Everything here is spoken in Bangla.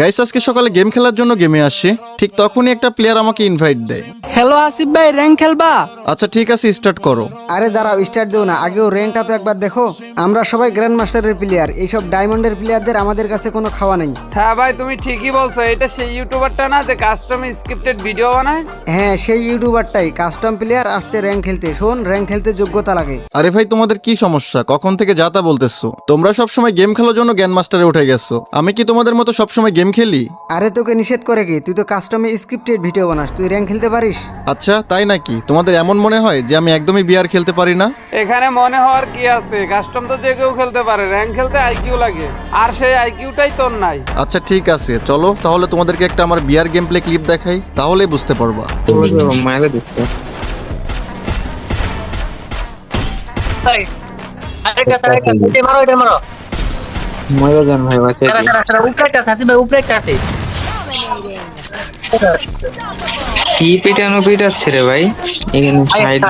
গাইস আজকে সকালে গেম খেলার জন্য গেমে আসছি, ঠিক তখনই একটা প্লেয়ার আমাকে ইনভাইট দেয়। হ্যালো আসিফ ভাই, র্যাঙ্ক খেলবা? আচ্ছা ঠিক আছে, স্টার্ট করো। আরে দাঁড়াও, স্টার্ট দিও না, আগেও র্যাঙ্কটা তো একবার দেখো। আমরা সবাই গ্র্যান্ড মাস্টারের প্লেয়ার, এইসব ডায়মন্ডের প্লেয়ারদের আমাদের কাছে কোনো খাওয়া নেই। হ্যাঁ ভাই, তুমি ঠিকই বলছো। এটা সেই ইউটিউবারটা না যে কাস্টম স্ক্রিপ্টেড ভিডিও বানায়? হ্যাঁ, সেই ইউটিউবারটাই কাস্টম প্লেয়ার আসছে র্যাঙ্ক খেলতে। শোন, র্যাঙ্ক খেলতে যোগ্যতা লাগে। আরে ভাই তোমাদের কি সমস্যা? কখন থেকে যা তা বলতেছো? তোমরা সবসময় গেম খেলার জন্য গ্র্যান্ড মাস্টারে উঠে গেছো, আমি কি তোমাদের মতো সবসময় গেম খেলি? আরে তোকে নিষেধ করে কি? তুই তো কাস্টমে স্ক্রিপ্টেড ভিডিও বানাস, তুই র্যাঙ্ক খেলতে পারিস? আচ্ছা তাই নাকি? তোমাদের এমন মনে হয় যে আমি একদমই বিয়ার খেলতে পারি না? এখানে মনে হওয়ার কি আছে? কাস্টম তো যে কেউ খেলতে পারে, র্যাঙ্ক খেলতে আইকিউ লাগে, আর সেই আইকিউটাই তোর নাই। আচ্ছা ঠিক আছে, চলো তাহলে তোমাদেরকে একটা আমার বিয়ার গেম প্লে ক্লিপ দেখাই, তাহলেই বুঝতে পারবা। মাইলে দিচ্ছে। মরে যান ভাই, বাঁচিয়ে দিন। কি পিটানো পিটাচ্ছে রে ভাই, এখানে সাইড